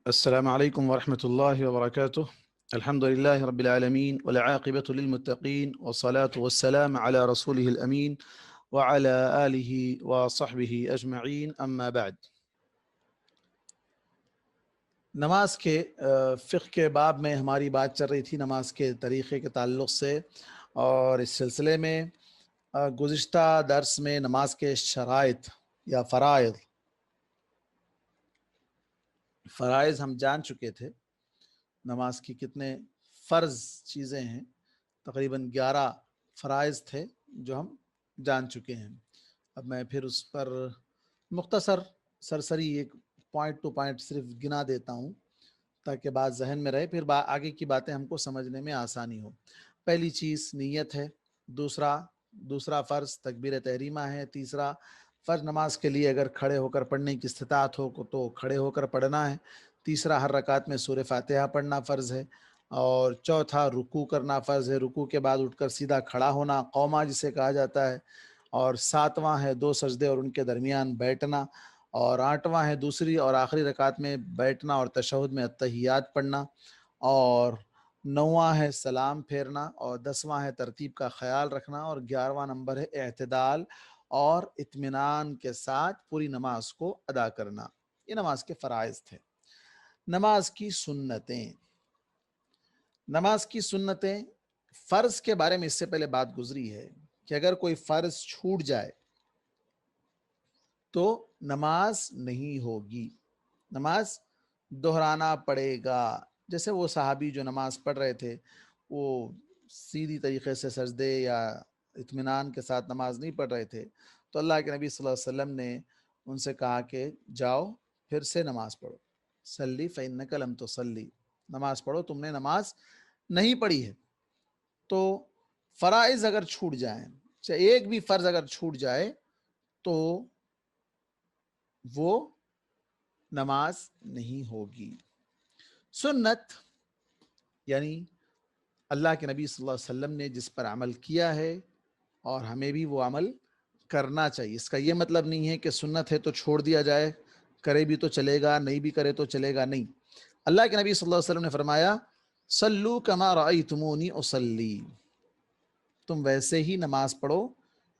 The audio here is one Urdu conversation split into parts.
السلام عليكم ورحمة الله وبركاته. الحمد لله رب العالمين والعاقبة للمتقين والصلاة والسلام على رسوله الأمين وعلى آله وصحبه أجمعين أما بعد. نماز کے فقہ کے باب میں ہماری بات چل رہی تھی نماز کے طریقے کے تعلق سے، اور اس سلسلے میں گزشتہ درس میں نماز کے شرائط یا فرائض ہم جان چکے تھے۔ نماز کی کتنے فرض چیزیں ہیں، تقریباً 11 فرائض تھے جو ہم جان چکے ہیں۔ اب میں پھر اس پر مختصر سرسری ایک پوائنٹ ٹو پوائنٹ صرف گنا دیتا ہوں تاکہ بات ذہن میں رہے، پھر آگے کی باتیں ہم کو سمجھنے میں آسانی ہو۔ پہلی چیز نیت ہے، دوسرا فرض تکبیر تحریمہ ہے، تیسرا فرض نماز کے لیے اگر کھڑے ہو کر پڑھنے کی استطاعت ہو تو کھڑے ہو کر پڑھنا ہے، تیسرا ہر رکعت میں سورہ فاتحہ پڑھنا فرض ہے، اور چوتھا رکوع کرنا فرض ہے، رکوع کے بعد اٹھ کر سیدھا کھڑا ہونا قوما جسے کہا جاتا ہے، اور ساتواں ہے 2 سجدے اور ان کے درمیان بیٹھنا، اور آٹھواں ہے دوسری اور آخری رکعت میں بیٹھنا اور تشہد میں التحیات پڑھنا، اور نواں ہے سلام پھیرنا، اور 10واں ہے ترتیب کا خیال رکھنا، اور 11واں نمبر ہے اعتدال اور اطمینان کے ساتھ پوری نماز کو ادا کرنا۔ یہ نماز کے فرائض تھے۔ نماز کی سنتیں فرض کے بارے میں اس سے پہلے بات گزری ہے کہ اگر کوئی فرض چھوٹ جائے تو نماز نہیں ہوگی، نماز دہرانا پڑے گا۔ جیسے وہ صحابی جو نماز پڑھ رہے تھے، وہ سیدھی طریقے سے سجدے یا اطمینان کے ساتھ نماز نہیں پڑھ رہے تھے، تو اللہ کے نبی صلی اللہ علیہ وسلم نے ان سے کہا کہ جاؤ پھر سے نماز پڑھو، صلی فإنک لم تصلی، نماز پڑھو، تم نے نماز نہیں پڑھی ہے۔ تو فرائض اگر چھوٹ جائیں، چاہے ایک بھی فرض اگر چھوٹ جائے تو وہ نماز نہیں ہوگی۔ سنت یعنی اللہ کے نبی صلی اللہ علیہ وسلم نے جس پر عمل کیا ہے اور ہمیں بھی وہ عمل کرنا چاہیے۔ اس کا یہ مطلب نہیں ہے کہ سنت ہے تو چھوڑ دیا جائے، کرے بھی تو چلے گا، نہیں بھی کرے تو چلے گا، نہیں۔ اللہ کے نبی صلی اللہ علیہ وسلم نے فرمایا صلو کما رأیتمونی اصلی، تم ویسے ہی نماز پڑھو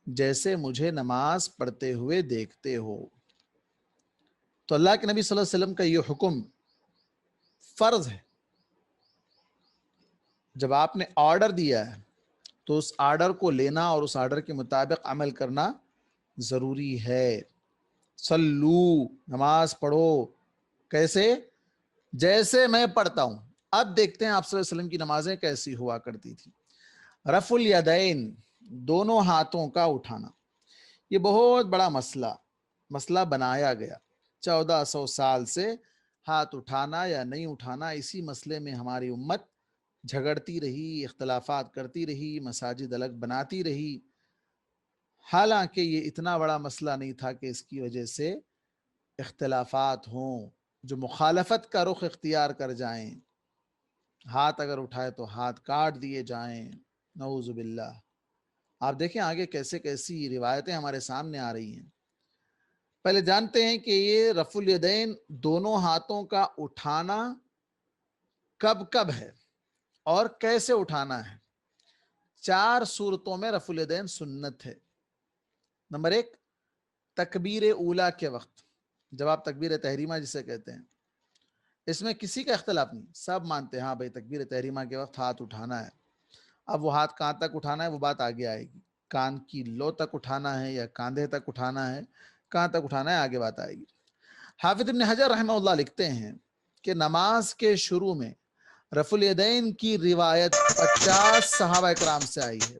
جیسے مجھے نماز پڑھتے ہوئے دیکھتے ہو۔ تو اللہ کے نبی صلی اللہ علیہ وسلم کا یہ حکم فرض ہے۔ جب آپ نے آرڈر دیا ہے تو اس آرڈر کو لینا اور اس آرڈر کے مطابق عمل کرنا ضروری ہے۔ صلو، نماز پڑھو، کیسے؟ جیسے میں پڑھتا ہوں۔ اب دیکھتے ہیں آپ صلی اللہ علیہ وسلم کی نمازیں کیسی ہوا کرتی تھی۔ رفع الیدین، دونوں ہاتھوں کا اٹھانا، یہ بہت بڑا مسئلہ بنایا گیا۔ 1400 سال سے ہاتھ اٹھانا یا نہیں اٹھانا، اسی مسئلے میں ہماری امت جھگڑتی رہی، اختلافات کرتی رہی، مساجد الگ بناتی رہی، حالانکہ یہ اتنا بڑا مسئلہ نہیں تھا کہ اس کی وجہ سے اختلافات ہوں جو مخالفت کا رخ اختیار کر جائیں۔ ہاتھ اگر اٹھائے تو ہاتھ کاٹ دیے جائیں، نعوذ باللہ۔ آپ دیکھیں آگے کیسی روایتیں ہمارے سامنے آ رہی ہیں۔ پہلے جانتے ہیں کہ یہ رفع الیدین، دونوں ہاتھوں کا اٹھانا کب ہے اور کیسے اٹھانا ہے۔ 4 صورتوں میں رفع الیدین سنت ہے۔ نمبر 1، تکبیر اولیٰ کے وقت، جب آپ تکبیر تحریمہ جسے کہتے ہیں، اس میں کسی کا اختلاف نہیں، سب مانتے ہیں ہاں بھائی تکبیر تحریمہ کے وقت ہاتھ اٹھانا ہے۔ اب وہ ہاتھ کہاں تک اٹھانا ہے وہ بات آگے آئے گی، کان کی لو تک اٹھانا ہے یا کاندھے تک اٹھانا ہے، کہاں تک اٹھانا ہے آگے بات آئے گی۔ حافظ ابن حجر رحمہ اللہ لکھتے ہیں کہ نماز کے شروع میں رفع الیدین کی روایت 50 صحابہ اکرام سے آئی ہے۔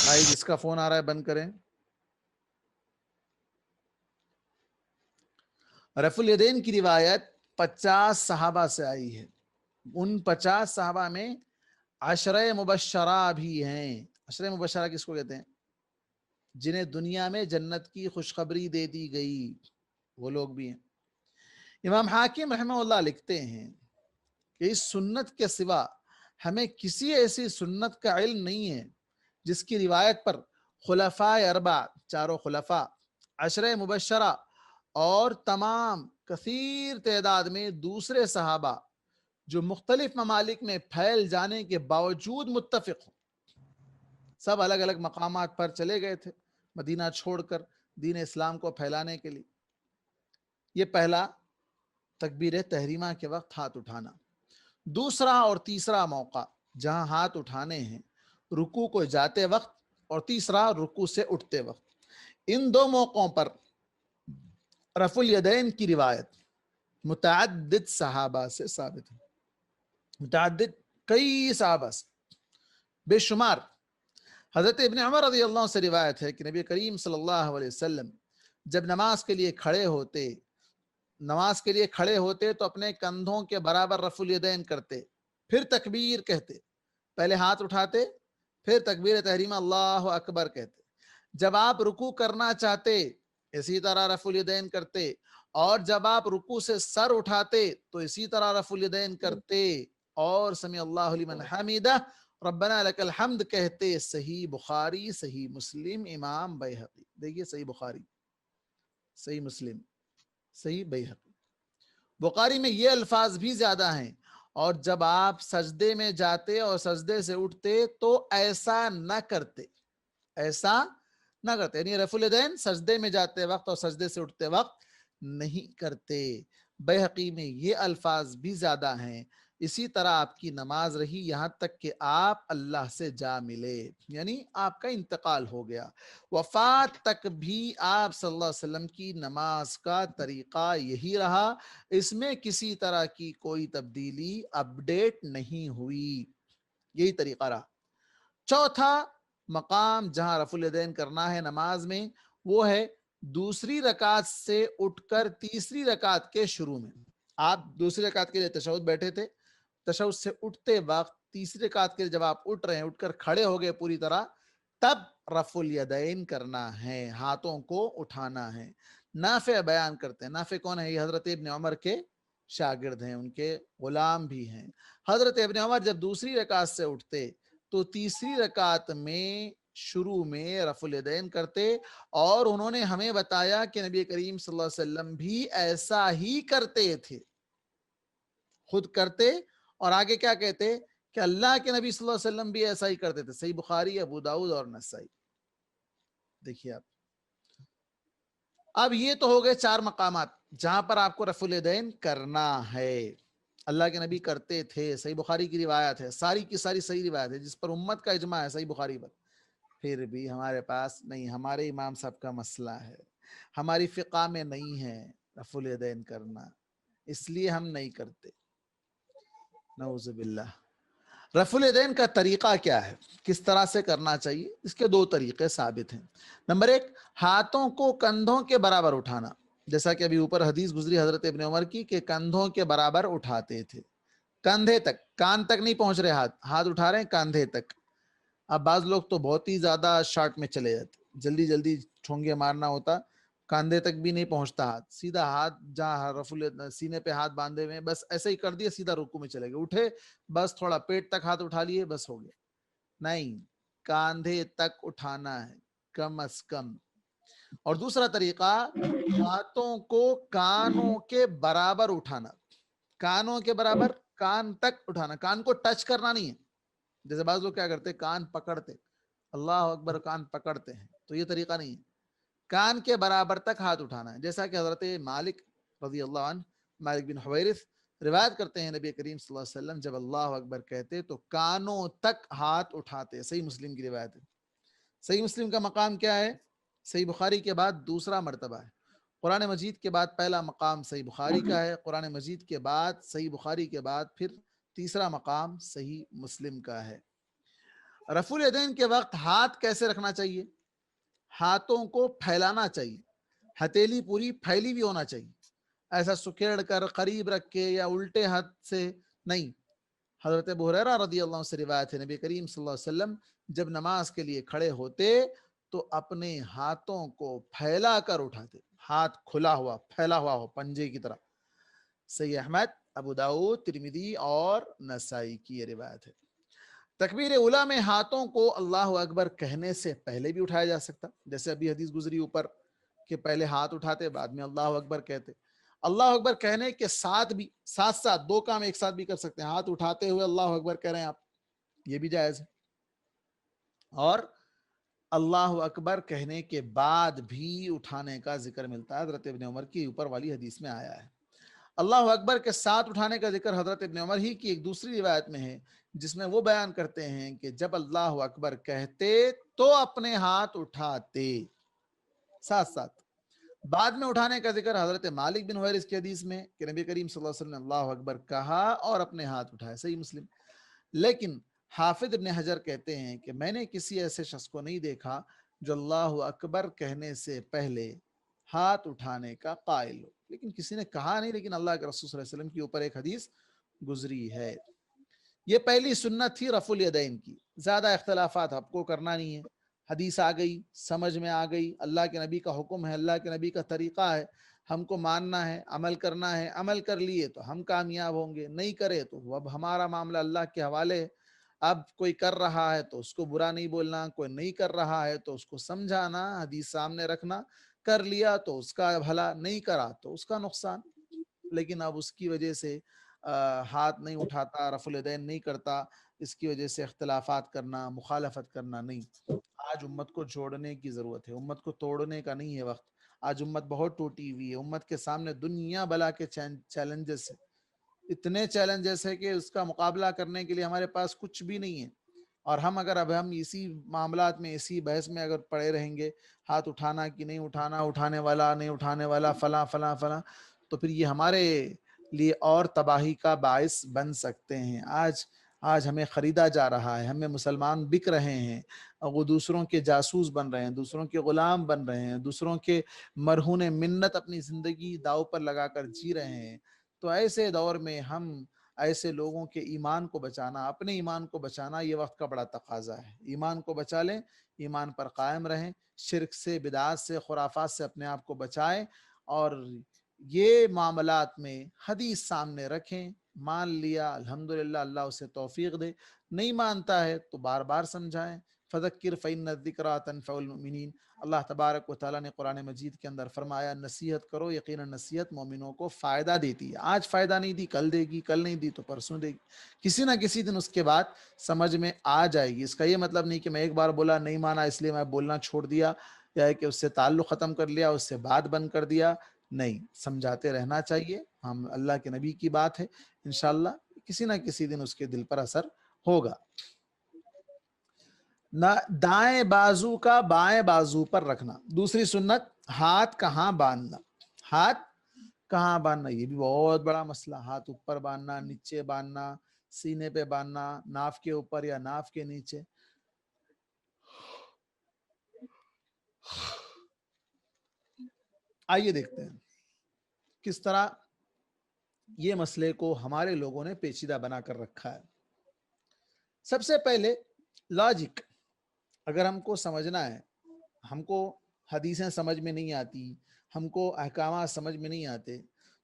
بھائی جس کا فون آ رہا ہے بند کریں۔ رفع الیدین کی روایت 50 صحابہ سے آئی ہے۔ ان 50 صحابہ میں 10 مبشرہ بھی ہیں۔ 10 مبشرہ کس کو کہتے ہیں؟ جنہیں دنیا میں جنت کی خوشخبری دے دی گئی، وہ لوگ بھی ہیں۔ امام حاکم رحمہ اللہ لکھتے ہیں کہ اس سنت کے سوا ہمیں کسی ایسی سنت کا علم نہیں ہے جس کی روایت پر خلفائے اربع، چاروں خلفاء، 10 مبشرہ اور تمام کثیر تعداد میں دوسرے صحابہ جو مختلف ممالک میں پھیل جانے کے باوجود متفق ہوں، سب الگ الگ مقامات پر چلے گئے تھے مدینہ چھوڑ کر دین اسلام کو پھیلانے کے لیے. یہ پہلا تکبیر تحریمہ کے وقت ہاتھ اٹھانا. دوسرا اور تیسرا موقع جہاں ہاتھ اٹھانے ہیں رکوع کو جاتے وقت اور تیسرا رکوع سے اٹھتے وقت. ان دو موقعوں پر رفع الیدین کی روایت متعدد صحابہ سے ثابت ہے. متعدد کئی صحابہ سے بے شمار. حضرت ابن عمر رضی اللہ عنہ سے روایت ہے کہ نبی کریم صلی اللہ علیہ وسلم جب نماز کے لیے کھڑے ہوتے تو اپنے کندھوں کے برابر رفع الیدین کرتے، پھر تکبیر کہتے، پہلے ہاتھ اٹھاتے پھر تکبیر تحریمہ اللہ اکبر کہتے. جب آپ رکوع کرنا چاہتے اسی طرح رفع الیدین کرتے، اور جب آپ رکوع سے سر اٹھاتے تو اسی طرح رفع الیدین کرتے اور سمع اللہ لمن حمیدہ ربنا لک الحمد کہتے. صحیح بخاری، صحیح مسلم، امام بیہقی. دیکھیے صحیح بخاری، صحیح مسلم، صحیح بیہقی. بخاری میں یہ الفاظ بھی زیادہ ہیں. اور جب آپ سجدے میں جاتے اور سجدے سے اٹھتے تو ایسا نہ کرتے، یعنی رفع الیدین سجدے میں جاتے وقت اور سجدے سے اٹھتے وقت نہیں کرتے. بیہقی میں یہ الفاظ بھی زیادہ ہیں. اسی طرح آپ کی نماز رہی یہاں تک کہ آپ اللہ سے جا ملے، یعنی آپ کا انتقال ہو گیا. وفات تک بھی آپ صلی اللہ علیہ وسلم کی نماز کا طریقہ یہی رہا. اس میں کسی طرح کی کوئی تبدیلی اپڈیٹ نہیں ہوئی، یہی طریقہ رہا. چوتھا مقام جہاں رفع الیدین کرنا ہے نماز میں وہ ہے دوسری رکعت سے اٹھ کر تیسری رکعت کے شروع میں. آپ دوسری رکعت کے لیے تشہد بیٹھے تھے، تشہد سے اٹھتے وقت تیسری رکعت کے لیے جب آپ اٹھ رہے ہیں، اٹھ کر کھڑے ہو گئے پوری طرح، تب رفع الیدین کرنا ہے، ہاتھوں کو اٹھانا ہے. نافع بیان کرتے ہیں. نافع کون ہے؟ یہ حضرت ابن عمر کے شاگرد ہیں، ان کے غلام بھی ہیں. حضرت ابن عمر جب دوسری رکعت سے اٹھتے تو تیسری رکعت میں شروع میں رفع الیدین کرتے، اور انہوں نے ہمیں بتایا کہ نبی کریم صلی اللہ علیہ وسلم بھی ایسا ہی کرتے تھے، خود کرتے اور آگے کیا کہتے کہ اللہ کے نبی صلی اللہ علیہ وسلم بھی ایسا ہی کرتے تھے. صحیح بخاری، ابو داؤد اور نسائی. دیکھیے آپ، اب یہ تو ہو گئے 4 مقامات جہاں پر آپ کو رفع الیدین کرنا ہے. اللہ کے نبی کرتے تھے، صحیح بخاری کی روایت ہے، ساری کی ساری صحیح روایت ہے جس پر امت کا اجماع ہے صحیح بخاری پر. پھر بھی ہمارے پاس نہیں، ہمارے امام صاحب کا مسئلہ ہے، ہماری فقہ میں نہیں ہے رفع الیدین کرنا، اس لیے ہم نہیں کرتے. نعوذ باللہ. رفع الیدین کا طریقہ کیا ہے، کس طرح سے کرنا چاہیے؟ اس کے 2 طریقے ثابت ہیں. نمبر 1، ہاتھوں کو کندھوں کے برابر اٹھانا، جیسا کہ ابھی اوپر حدیث گزری حضرت ابن عمر کی کہ کندھوں کے برابر اٹھاتے تھے، کندھے تک، کان تک نہیں پہنچ رہے، ہاتھ اٹھا رہے ہیں کاندھے تک. اب بعض لوگ تو بہت ہی زیادہ شارٹ میں چلے جاتے، جلدی جلدی ٹھونگے مارنا ہوتا، کاندھے تک بھی نہیں پہنچتا ہاتھ، سیدھا ہاتھ جہاں رفع سینے پہ ہاتھ باندھے ہوئے بس ایسے ہی کر دیا، سیدھا رکوع میں چلے گئے، اٹھے بس تھوڑا پیٹ تک ہاتھ اٹھا لیے بس ہو گیا. نہیں، کاندھے تک اٹھانا ہے کم از کم. اور دوسرا طریقہ، ہاتھوں کو کانوں کے برابر اٹھانا، کانوں کے برابر، کان تک اٹھانا، کان کو ٹچ کرنا نہیں ہے. جیسے بعض لوگ کیا کرتے، کان پکڑتے، اللہ اکبر، کان پکڑتے ہیں، تو یہ طریقہ نہیں ہے. کان کے برابر تک ہاتھ اٹھانا ہے، جیسا کہ حضرت مالک رضی اللہ عنہ، مالک بن حویرث روایت کرتے ہیں نبی کریم صلی اللہ علیہ وسلم جب اللہ اکبر کہتے تو کانوں تک ہاتھ اٹھاتے. صحیح مسلم کی روایت ہے. صحیح مسلم کا مقام کیا ہے؟ صحیح بخاری کے بعد دوسرا مرتبہ ہے. قرآن مجید کے بعد پہلا مقام صحیح بخاری کا ہے، قرآن مجید کے بعد صحیح بخاری کے بعد پھر تیسرا مقام صحیح مسلم کا ہے. رفع الیدین کے وقت ہاتھ کیسے رکھنا چاہیے؟ ہاتھوں کو پھیلانا چاہیے، ہتھیلی پوری پھیلی ہوئی ہونا چاہیے، ایسا سکیڑ کر قریب رکھ کے یا الٹے ہاتھ سے نہیں. حضرت ابو ہریرہ رضی اللہ عنہ سے روایت ہے نبی کریم صلی اللہ علیہ وسلم جب نماز کے لیے کھڑے ہوتے تو اپنے ہاتھوں کو پھیلا کر اٹھاتے، ہاتھ کھلا ہوا پھیلا ہوا ہو پنجے کی طرح. صحیح احمد، ابو داؤد، ترمذی اور نسائی کی یہ روایت ہے. تکبیر اولیٰ میں ہاتھوں کو اللہ اکبر کہنے سے پہلے بھی اٹھایا جا سکتا، جیسے ابھی حدیث گزری اوپر کہ پہلے ہاتھ اٹھاتے بعد میں اللہ اکبر کہتے. اللہ اکبر کہنے کے ساتھ بھی ساتھ ساتھ دو کام ایک ساتھ بھی کر سکتے ہیں. ہاتھ اٹھاتے ہوئے اللہ اکبر کہہ رہے ہیں آپ, یہ بھی جائز ہے, اور اللہ اکبر کہنے کے بعد بھی اٹھانے کا ذکر ملتا ہے. حضرت ابن عمر کی اوپر والی حدیث میں آیا ہے. اللہ اکبر کے ساتھ اٹھانے کا ذکر حضرت ابن عمر ہی کی ایک دوسری روایت میں ہے, جس میں وہ بیان کرتے ہیں کہ جب اللہ اکبر کہتے تو اپنے ہاتھ اٹھاتے ساتھ ساتھ. بعد میں اٹھانے کا ذکر حضرت مالک بن حویرث کی حدیث میں کہ نبی کریم صلی اللہ علیہ وسلم نے اللہ اکبر کہا اور اپنے ہاتھ اٹھائے, صحیح مسلم. لیکن حافظ ابن حجر کہتے ہیں کہ میں نے کسی ایسے شخص کو نہیں دیکھا جو اللہ اکبر کہنے سے پہلے ہاتھ اٹھانے کا قائل ہو. لیکن کسی نے کہا نہیں, لیکن اللہ کے رسول صلی اللہ علیہ وسلم کے اوپر ایک حدیث گزری ہے. یہ پہلی سنت تھی رفع الیدین کی. زیادہ اختلافات آپ کو کرنا نہیں ہے, حدیث آ گئی, سمجھ میں آ گئی, اللہ کے نبی کا حکم ہے, اللہ کے نبی کا طریقہ ہے, ہم کو ماننا ہے, عمل کرنا ہے. عمل کر لیے تو ہم کامیاب ہوں گے, نہیں کرے تو اب ہمارا معاملہ اللہ کے حوالے ہے. اب کوئی کر رہا ہے تو اس کو برا نہیں بولنا, کوئی نہیں کر رہا ہے تو اس کو سمجھانا, حدیث سامنے رکھنا, کر لیا تو اس کا بھلا, نہیں کرا تو اس کا نقصان. لیکن اب اس کی وجہ سے ہاتھ نہیں اٹھاتا, رفع الیدین نہیں کرتا, اس کی وجہ سے اختلافات کرنا, مخالفت کرنا نہیں. آج امت کو جوڑنے کی ضرورت ہے, امت کو توڑنے کا نہیں ہے وقت. آج امت بہت ٹوٹی ہوئی ہے, امت کے سامنے دنیا بلا کے چیلنجز ہیں, اتنے چیلنجز ہے کہ اس کا مقابلہ کرنے کے لیے ہمارے پاس کچھ بھی نہیں ہے. اور ہم اسی معاملات میں, اسی بحث میں اگر پڑے رہیں گے, ہاتھ اٹھانا کہ نہیں اٹھانا, اٹھانے والا نہیں اٹھانے والا, فلاں فلاں فلاں, تو پھر یہ ہمارے لیے اور تباہی کا باعث بن سکتے ہیں. آج ہمیں خریدا جا رہا ہے, ہمیں مسلمان بک رہے ہیں, وہ دوسروں کے جاسوس بن رہے ہیں, دوسروں کے غلام بن رہے ہیں, دوسروں کے مرہون منت اپنی زندگی داؤ پر لگا کر جی رہے ہیں. تو ایسے دور میں ہم ایسے لوگوں کے ایمان کو بچانا, اپنے ایمان کو بچانا, یہ وقت کا بڑا تقاضا ہے. ایمان کو بچا لیں, ایمان پر قائم رہیں, شرک سے, بدعات سے, خرافات سے اپنے آپ کو بچائیں, اور یہ معاملات میں حدیث سامنے رکھیں. مان لیا الحمدللہ, اللہ اسے توفیق دے, نہیں مانتا ہے تو بار بار سمجھائیں. فذکر فإن الذکریٰ تنفع المؤمنین. اللہ تبارک و تعالیٰ نے قرآن مجید کے اندر فرمایا نصیحت کرو, یقیناً نصیحت مومنوں کو فائدہ دیتی ہے. آج فائدہ نہیں دی, کل دے گی, کل نہیں دی تو پرسوں دے گی, کسی نہ کسی دن اس کے بعد سمجھ میں آ جائے گی. اس کا یہ مطلب نہیں کہ میں ایک بار بولا نہیں مانا اس لیے میں بولنا چھوڑ دیا, یا کہ اس سے تعلق ختم کر لیا, اس سے بات بند کر دیا. نہیں, سمجھاتے رہنا چاہیے. ہم اللہ کے نبی کی بات ہے, انشاءاللہ کسی نہ کسی دن اس کے دل پر اثر ہوگا. دائیں بازو کا بائیں بازو پر رکھنا. دوسری سنت, ہاتھ کہاں باندھنا. ہاتھ کہاں باندھنا, یہ بھی بہت بڑا مسئلہ. ہاتھ اوپر باندھنا, نیچے باندھنا, سینے پہ باندھنا, ناف کے اوپر یا ناف کے نیچے. آئیے دیکھتے ہیں کس طرح یہ مسئلے کو ہمارے لوگوں نے پیچیدہ بنا کر رکھا ہے. سب سے پہلے لاجک اگر ہم کو سمجھنا ہے, ہم کو حدیثیں سمجھ میں نہیں آتی, ہم کو احکامات سمجھ میں نہیں آتے,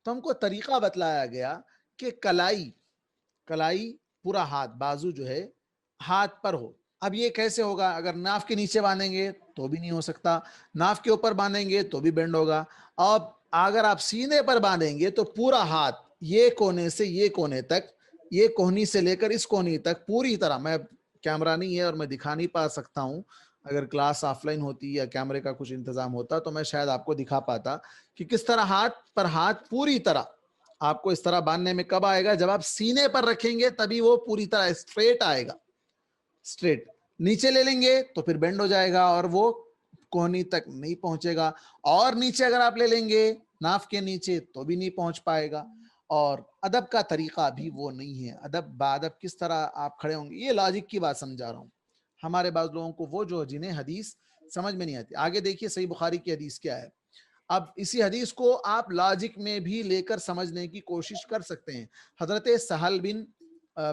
تو ہم کو طریقہ بتلایا گیا کہ کلائی پورا ہاتھ, بازو جو ہے ہاتھ پر ہو. اب یہ کیسے ہوگا؟ اگر ناف کے نیچے باندھیں گے تو بھی نہیں ہو سکتا, ناف کے اوپر باندھیں گے تو بھی بینڈ ہوگا. اب اگر آپ سینے پر باندھیں گے تو پورا ہاتھ یہ کونے سے یہ کونے تک, یہ کوہنی سے لے کر اس کوہنی تک پوری طرح, میں کیمرہ نہیں ہے اور میں دکھا نہیں پا سکتا ہوں, اگر کلاس آف لائن ہوتی یا کیمرے کا کچھ انتظام ہوتا تو میں شاید آپ کو دکھا پاتا کہ کس طرح ہاتھ پر ہاتھ پوری طرح آپ کو اس طرح باندھنے میں کب آئے گا, جب آپ سینے پر رکھیں گے تبھی وہ پوری طرح اسٹریٹ آئے گا. اسٹریٹ نیچے لے لیں گے تو پھر بینڈ ہو جائے گا اور وہ کوہنی تک نہیں پہنچے گا, اور نیچے اگر آپ لے لیں گے ناف کے نیچے تو بھی نہیں پہنچ پائے گا. اور ادب کا طریقہ بھی وہ نہیں ہے, ادب بادب کس طرح آپ کھڑے ہوں گے, یہ لاجک کی بات سمجھا رہا ہوں. ہمارے بعض لوگوں کو وہ جو جنہیں حدیث سمجھ میں نہیں آتی. آگے دیکھیے صحیح بخاری کی حدیث کیا ہے. اب اسی حدیث کو آپ لاجک میں بھی لے کر سمجھنے کی کوشش کر سکتے ہیں. حضرت سہل بن,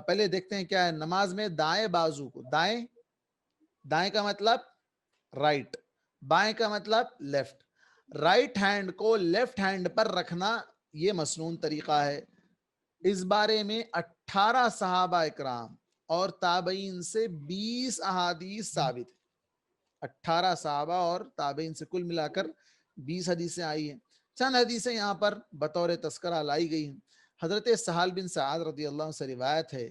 پہلے دیکھتے ہیں کیا ہے. نماز میں دائیں بازو کو, دائیں کا مطلب رائٹ, بائیں کا مطلب لیفٹ, رائٹ ہینڈ کو لیفٹ ہینڈ پر رکھنا یہ مسنون طریقہ ہے. اس بارے میں 18 صحابہ اکرام اور تابعین سے 20 احادیث ثابت ہے. 18 صحابہ اور تابعین سے کل ملا کر 20 حدیثیں آئی ہیں. چند حدیثیں یہاں پر بطور تذکرہ لائی گئی ہیں. حضرت سہل بن سعد رضی اللہ عنہ سے روایت ہے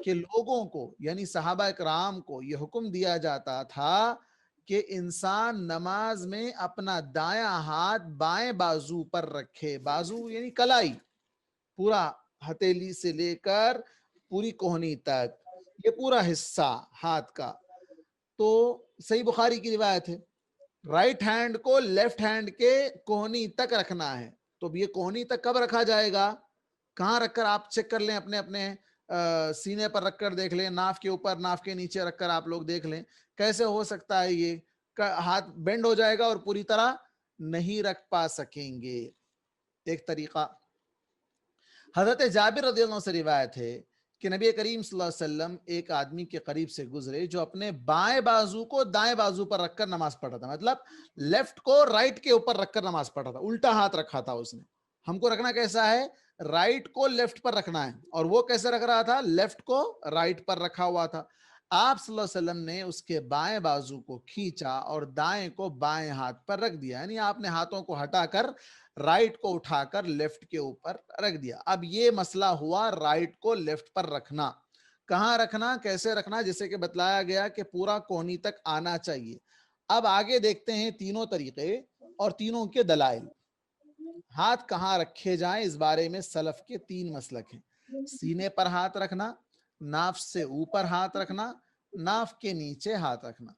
کہ لوگوں کو یعنی صحابہ اکرام کو یہ حکم دیا جاتا تھا کہ انسان نماز میں اپنا دایاں ہاتھ بائیں بازو پر رکھے. بازو یعنی کلائی، پورا ہتھیلی سے لے کر پوری کوہنی تک، یہ پورا حصہ ہاتھ کا. تو صحیح بخاری کی روایت ہے رائٹ ہینڈ کو لیفٹ ہینڈ کے کوہنی تک رکھنا ہے. تو اب یہ کوہنی تک کب رکھا جائے گا؟ کہاں رکھ کر آپ چیک کر لیں، اپنے اپنے سینے پر رکھ کر دیکھ لیں، ناف کے اوپر ناف کے نیچے رکھ کر آپ لوگ دیکھ لیں کیسے ہو سکتا ہے یہ ہاتھ بینڈ ہو جائے گا اور پوری طرح نہیں رکھ پا سکیں گے. ایک طریقہ. حضرت جابر رضی اللہ عنہ سے روایت ہے کہ نبی کریم صلی اللہ علیہ وسلم ایک آدمی کے قریب سے گزرے جو اپنے بائیں بازو کو دائیں بازو پر رکھ کر نماز پڑھ رہا تھا. مطلب لیفٹ کو رائٹ کے اوپر رکھ کر نماز پڑھ رہا تھا، الٹا ہاتھ رکھا تھا اس نے. ہم کو رکھنا کیسا ہے؟ رائٹ کو لیفٹ پر رکھنا ہے، اور وہ کیسے رکھ رہا تھا؟ لیفٹ کو رائٹ پر رکھا ہوا تھا. آپ صلی اللہ علیہ وسلم نے اس کے بائیں بازو کو کھینچا اور دائیں کو بائیں ہاتھ پر رکھ دیا، یعنی آپ نے ہاتھوں کو ہٹا کر رائٹ کو اٹھا کر لیفٹ کے اوپر رکھ دیا. اب یہ مسئلہ ہوا رائٹ کو لیفٹ پر رکھنا. کہاں رکھنا، کیسے رکھنا؟ جیسے کہ بتلایا گیا کہ پورا کونی تک آنا چاہیے. اب آگے دیکھتے ہیں تینوں طریقے اور تینوں کے دلائل. ہاتھ کہاں رکھے جائیں اس بارے میں سلف کے تین مسلک ہیں. سینے پر ہاتھ رکھنا، ناف سے اوپر ہاتھ رکھنا، ناف کے نیچے ہاتھ رکھنا.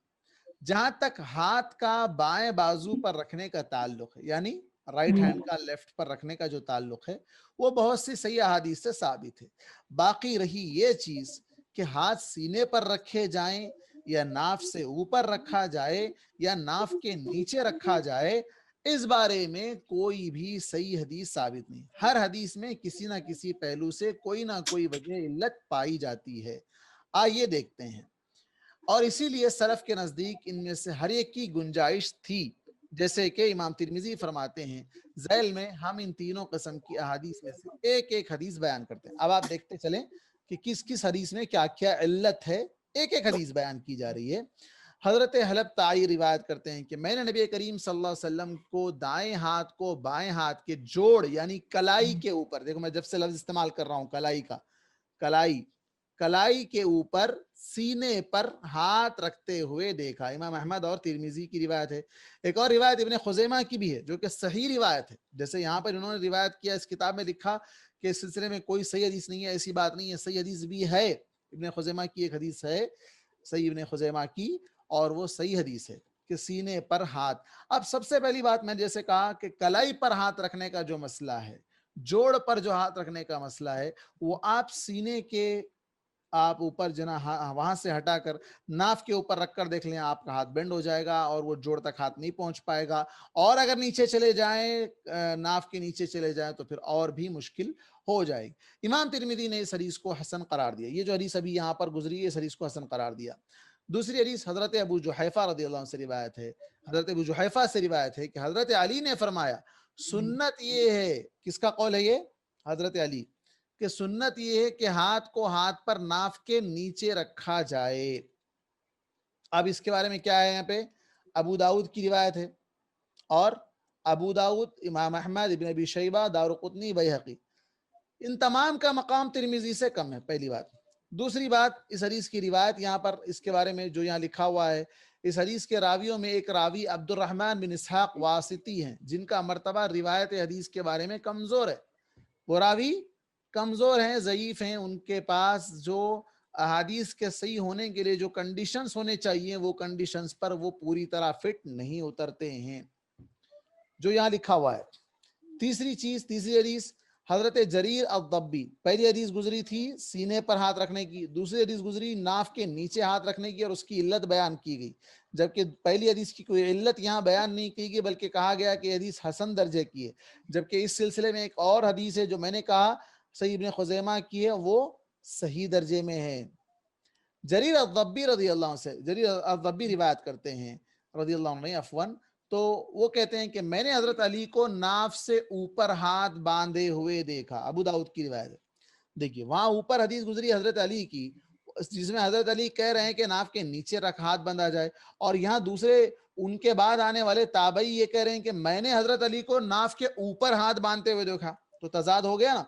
جہاں تک ہاتھ کا بائیں بازو پر رکھنے کا تعلق ہے، یعنی رائٹ ہینڈ کا لیفٹ پر رکھنے کا جو تعلق ہے، وہ بہت سی صحیح احادیث سے ثابت ہے. باقی رہی یہ چیز کہ ہاتھ سینے پر رکھے جائیں یا ناف سے اوپر رکھا جائے یا ناف کے نیچے رکھا جائے، اس بارے میں کوئی بھی صحیح حدیث ثابت نہیں. ہر حدیث میں کسی نہ کسی پہلو سے کوئی نہ کوئی وجہ علت پائی جاتی ہے. آئیے دیکھتے ہیں. اور اسی لیے سلف کے نزدیک ان میں سے ہر ایک کی گنجائش تھی. جیسے کہ امام ترمذی فرماتے ہیں ذیل میں ہم ان تینوں قسم کی احادیث میں سے ایک ایک حدیث بیان کرتے ہیں. اب آپ دیکھتے چلیں کہ کس کس حدیث میں کیا کیا علت ہے. ایک ایک حدیث بیان کی جا رہی ہے. حضرت حلب طائی روایت کرتے ہیں کہ میں نے نبی کریم صلی اللہ علیہ وسلم کو دائیں ہاتھ کو بائیں ہاتھ کے جوڑ یعنی کلائی کے اوپر، دیکھو میں جب سے لفظ استعمال کر رہا ہوں کلائی کا، کلائی کے اوپر سینے پر ہاتھ رکھتے ہوئے دیکھا. امام احمد اور ترمذی کی روایت ہے. ایک اور روایت ابن خزیمہ کی بھی ہے جو کہ صحیح روایت ہے. جیسے یہاں پر انہوں نے روایت کیا، اس کتاب میں لکھا کہ اس سلسلے میں کوئی صحیح حدیث نہیں ہے، ایسی بات نہیں ہے، صحیح حدیث بھی ہے. ابن خزیمہ کی ایک حدیث ہے صحیح ابن خزیمہ کی، اور وہ صحیح حدیث ہے کہ سینے پر ہاتھ. اب سب سے پہلی بات میں جیسے کہا کہ کلائی پر ہاتھ رکھنے کا جو مسئلہ ہے، جوڑ پر جو ہاتھ رکھنے کا مسئلہ ہے، وہ آپ سینے کے آپ اوپر جنا وہاں سے ہٹا کر ناف کے اوپر رکھ کر دیکھ لیں، آپ کا ہاتھ بینڈ ہو جائے گا اور وہ جوڑ تک ہاتھ نہیں پہنچ پائے گا. اور اگر نیچے چلے جائیں، ناف کے نیچے چلے جائیں تو پھر اور بھی مشکل ہو جائے گی. امام ترمذی نے اس حدیث کو حسن قرار دیا. یہ جو حدیث ابھی یہاں پر گزری ہے اس حدیث کو حسن قرار دیا. دوسری حدیث حضرت ابو جحیفہ رضی اللہ عنہ سے روایت ہے. حضرت ابو جحیفہ سے روایت ہے کہ حضرت علی نے فرمایا سنت یہ ہے، کس کا قول ہے یہ؟ حضرت علی، کہ سنت یہ ہے کہ ہاتھ کو ہاتھ پر ناف کے نیچے رکھا جائے. اب اس کے بارے میں کیا ہے؟ یہاں پہ ابو داؤد کی روایت ہے، اور ابو داؤد، امام احمد، ابن ابی شیبہ، دارقطنی، بیہقی، ان تمام کا مقام ترمذی سے کم ہے. پہلی بات. دوسری بات، اس حدیث کی روایت یہاں پر اس کے بارے میں جو یہاں لکھا ہوا ہے، اس حدیث کے راویوں میں ایک راوی عبد الرحمن بن اسحاق واسطی ہیں جن کا مرتبہ روایت حدیث کے بارے میں کمزور ہے. وہ راوی کمزور ہیں، ضعیف ہیں. ان کے پاس جو احادیث کے صحیح ہونے کے لیے جو کنڈیشنز ہونے چاہیے، وہ کنڈیشنز پر وہ پوری طرح فٹ نہیں اترتے ہیں جو یہاں لکھا ہوا ہے. تیسری چیز، تیسری حدیث حضرت جریر الضبی. پہلی حدیث گزری تھی سینے پر ہاتھ رکھنے کی، دوسری حدیث گزری ناف کے نیچے ہاتھ رکھنے کی اور اس کی علت بیان کی گئی. جبکہ پہلی حدیث کی کوئی علت یہاں بیان نہیں کی گئی، بلکہ کہا گیا کہ حدیث حسن درجے کی ہے. جبکہ اس سلسلے میں ایک اور حدیث ہے جو میں نے کہا صحیح ابن خزیمہ کی ہے، وہ صحیح درجے میں ہے. جریر الضبی رضی اللہ عنہ سے، جریر الضبی روایت کرتے ہیں رضی اللہ عنہ عفواً، تو وہ کہتے ہیں کہ میں نے حضرت علی کو ناف سے اوپر ہاتھ باندھے ہوئے دیکھا. ابو داؤد کی روایت ہے. دیکھیے وہاں اوپر حدیث گزری حضرت علی کی، جس میں حضرت علی کہہ رہے ہیں کہ ناف کے نیچے رکھ ہاتھ بندھا جائے، اور یہاں دوسرے ان کے بعد آنے والے تابعی یہ کہہ رہے ہیں کہ میں نے حضرت علی کو ناف کے اوپر ہاتھ باندھتے ہوئے دیکھا. تو تضاد ہو گیا نا،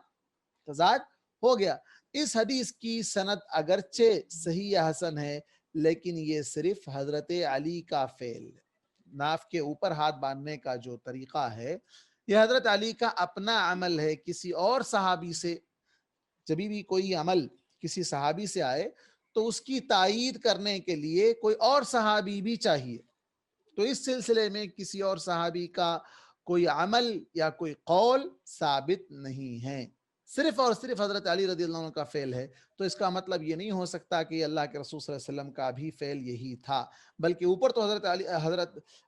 تضاد ہو گیا. اس حدیث کی سند اگرچہ صحیح یا حسن ہے، لیکن یہ صرف حضرت علی کا فعل، ناف کے اوپر ہاتھ باندھنے کا جو طریقہ ہے یہ حضرت علی کا اپنا عمل ہے. کسی اور صحابی سے جب بھی کوئی عمل کسی صحابی سے آئے تو اس کی تائید کرنے کے لیے کوئی اور صحابی بھی چاہیے. تو اس سلسلے میں کسی اور صحابی کا کوئی عمل یا کوئی قول ثابت نہیں ہے، صرف اور صرف حضرت علی رضی اللہ عنہ کا فعل ہے. تو اس کا مطلب یہ نہیں ہو سکتا کہ اللہ کے رسول صلی اللہ علیہ وسلم کا بھی فعل یہی تھا، بلکہ اوپر تو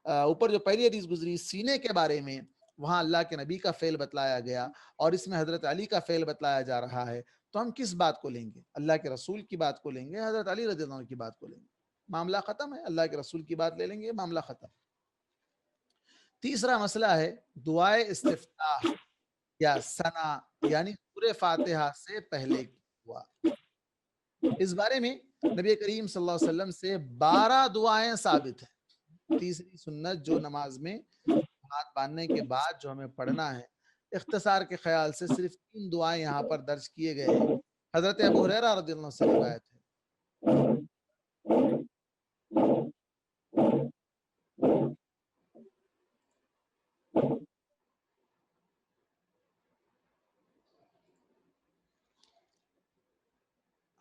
اوپر جو پہلی حدیث گزری سینے کے بارے میں، وہاں اللہ کے نبی کا فعل بتلایا گیا اور اس میں حضرت علی کا فعل بتلایا جا رہا ہے. تو ہم کس بات کو لیں گے؟ اللہ کے رسول کی بات کو لیں گے، حضرت علی رضی اللہ عنہ کی بات کو لیں گے؟ معاملہ ختم ہے. اللہ کے رسول کی بات لے لیں گے، معاملہ ختم. تیسرا مسئلہ ہے دعائے استفتاح یا ثنا، یعنی سورہ فاتحہ سے پہلے کی دعا. اس بارے میں نبی کریم صلی اللہ علیہ وسلم سے 12 دعائیں ثابت ہیں. تیسری سنت جو نماز میں ہاتھ باندھنے کے بعد جو ہمیں پڑھنا ہے، اختصار کے خیال سے صرف 3 دعائیں یہاں پر درج کیے گئے ہیں. حضرت ابو ہریرہ رضی اللہ عنہ سے روایت ہے.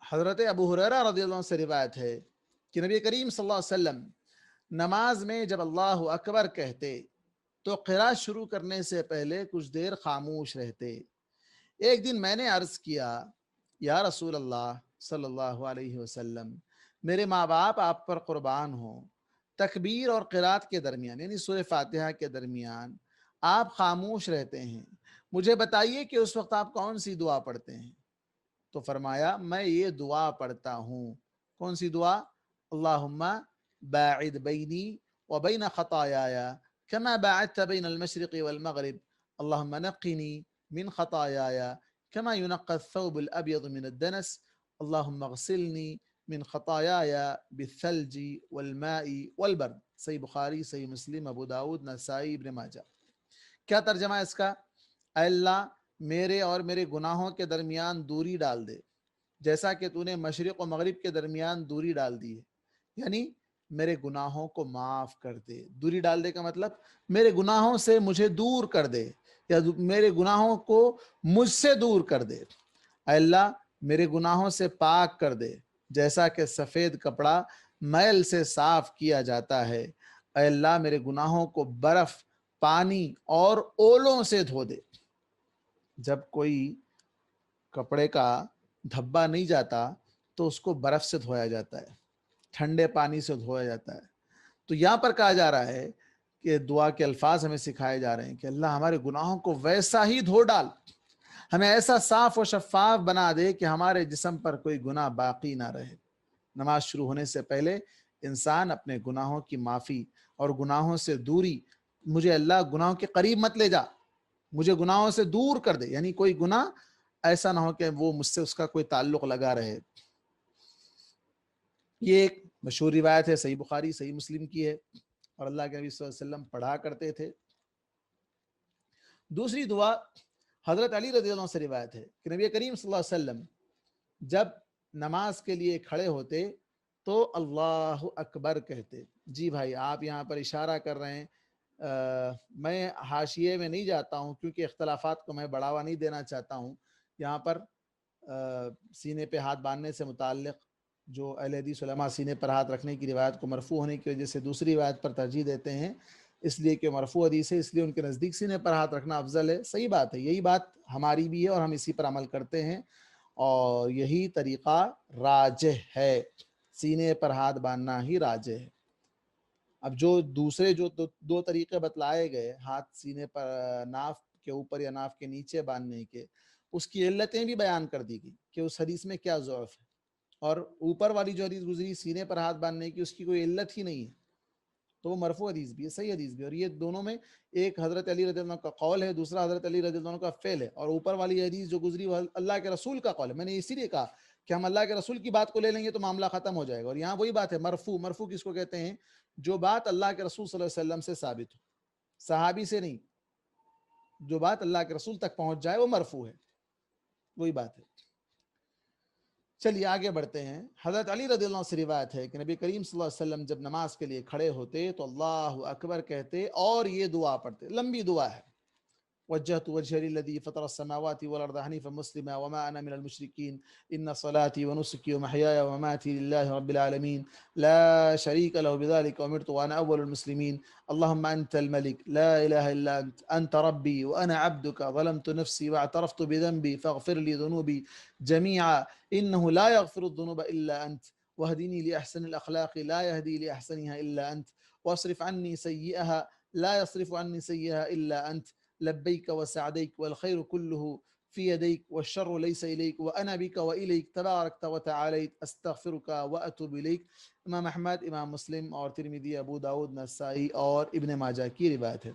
حضرت ابو ہریرہ رضی اللہ عنہ سے روایت ہے کہ نبی کریم صلی اللہ علیہ وسلم نماز میں جب اللہ اکبر کہتے تو قراءت شروع کرنے سے پہلے کچھ دیر خاموش رہتے. ایک دن میں نے عرض کیا، یا رسول اللہ صلی اللہ علیہ وسلم، میرے ماں باپ آپ پر قربان ہوں، تکبیر اور قراءت کے درمیان یعنی سورہ فاتحہ کے درمیان آپ خاموش رہتے ہیں، مجھے بتائیے کہ اس وقت آپ کون سی دعا پڑھتے ہیں؟ تو فرمایا میں یہ دعا پڑھتا ہوں. کون سی دعا؟ اللہم باعد بینی وبین خطایایا کما باعدت بین المشرق والمغرب اللہم نقنی من خطایایا کما ينقى الثوب الابيض من الدنس اللہم اغسلنی من خطایایا بالثلج والماء والبرد. صحیح بخاری، صحیح مسلم، ابو داود، نسائی، ابن ماجہ. کیا ترجمہ ہے اس کا؟ اے اللہ میرے اور میرے گناہوں کے درمیان دوری ڈال دے جیسا کہ تو نے مشرق و مغرب کے درمیان دوری ڈال دی ہے، یعنی میرے گناہوں کو معاف کر دے. دوری ڈال دے کا مطلب میرے گناہوں سے مجھے دور کر دے یا میرے گناہوں کو مجھ سے دور کر دے. اے اللہ میرے گناہوں سے پاک کر دے جیسا کہ سفید کپڑا میل سے صاف کیا جاتا ہے. اے اللہ میرے گناہوں کو برف، پانی اور اولوں سے دھو دے. جب کوئی کپڑے کا دھبا نہیں جاتا تو اس کو برف سے دھویا جاتا ہے، ٹھنڈے پانی سے دھویا جاتا ہے. تو یہاں پر کہا جا رہا ہے کہ دعا کے الفاظ ہمیں سکھائے جا رہے ہیں کہ اللہ ہمارے گناہوں کو ویسا ہی دھو ڈال، ہمیں ایسا صاف و شفاف بنا دے کہ ہمارے جسم پر کوئی گناہ باقی نہ رہے. نماز شروع ہونے سے پہلے انسان اپنے گناہوں کی معافی اور گناہوں سے دوری، مجھے اللہ گناہوں کے قریب مت لے جا، مجھے گناہوں سے دور کر دے، یعنی کوئی گناہ ایسا نہ ہو کہ وہ مجھ سے اس کا کوئی تعلق لگا رہے. یہ ایک مشہور روایت ہے، صحیح بخاری، صحیح مسلم کی ہے، اور اللہ کے نبی صلی اللہ علیہ وسلم پڑھا کرتے تھے. دوسری دعا حضرت علی رضی اللہ عنہ سے روایت ہے کہ نبی کریم صلی اللہ علیہ وسلم جب نماز کے لیے کھڑے ہوتے تو اللہ اکبر کہتے. جی بھائی آپ یہاں پر اشارہ کر رہے ہیں، میں حاشیے میں نہیں جاتا ہوں کیونکہ اختلافات کو میں بڑھاوا نہیں دینا چاہتا ہوں. یہاں پر سینے پہ ہاتھ باندھنے سے متعلق جو اہل حدیث علماء سینے پر ہاتھ رکھنے کی روایت کو مرفوع ہونے کی وجہ سے دوسری روایت پر ترجیح دیتے ہیں، اس لیے کہ مرفوع حدیث ہے، اس لیے ان کے نزدیک سینے پر ہاتھ رکھنا افضل ہے. صحیح بات ہے، یہی بات ہماری بھی ہے اور ہم اسی پر عمل کرتے ہیں اور یہی طریقہ راجح ہے، سینے پر ہاتھ باندھنا ہی راجح ہے. اب جو دوسرے جو دو طریقے بتلائے گئے ہاتھ سینے پر ناف کے اوپر یا ناف کے نیچے باندھنے کے، اس کی علتیں بھی بیان کر دی گئی کہ اس حدیث میں کیا ضعف ہے، اور اوپر والی جو حدیث گزری سینے پر ہاتھ باندھنے کی، اس کی کوئی علت ہی نہیں ہے، تو وہ مرفوع حدیث بھی ہے، صحیح حدیث بھی ہے. اور یہ دونوں میں ایک حضرت علی رضی اللہ عنہ کا قول ہے، دوسرا حضرت علی رضی اللہ عنہ کا فعل ہے، اور اوپر والی حدیث جو گزری وہ اللہ کے رسول کا قول ہے. میں نے اسی لیے کہا کہ ہم اللہ کے رسول کی بات کو لے لیں گے تو معاملہ ختم ہو جائے گا. اور یہاں وہی بات ہے مرفوع. مرفوع کس کو کہتے ہیں؟ جو بات اللہ کے رسول صلی اللہ علیہ وسلم سے ثابت ہو, صحابی سے نہیں. جو بات اللہ کے رسول تک پہنچ جائے وہ مرفوع ہے, وہی بات ہے. چلیے آگے بڑھتے ہیں. حضرت علی رضی اللہ عنہ سے روایت ہے کہ نبی کریم صلی اللہ علیہ وسلم جب نماز کے لیے کھڑے ہوتے تو اللہ اکبر کہتے اور یہ دعا پڑھتے. لمبی دعا ہے. وجهت وجهي للذي فطر السماوات والأرض حنيفا مسلما وما أنا من المشركين إن صلاتي ونسكي ومحياي ومماتي لله رب العالمين لا شريك له بذلك أمرت وأنا أول المسلمين اللهم أنت الملك لا إله إلا أنت ربي وأنا عبدك ظلمت نفسي واعترفت بذنبي فاغفر لي ذنوبي جميعا إنه لا يغفر الذنوب إلا أنت واهدني لأحسن الأخلاق لا يهدي لأحسنها إلا أنت واصرف عني سيئها لا يصرف عني سيئها إلا أنت لبيك وسعديك والخير كله في يديك والشر ليس إليك وأنا بك وإليك تباركت وتعاليت أستغفرك وأتوب إليك. امام احمد, امام مسلم اور ترمذی, ابو داؤد, نسائی اور ابن ماجہ کی روایت ہے.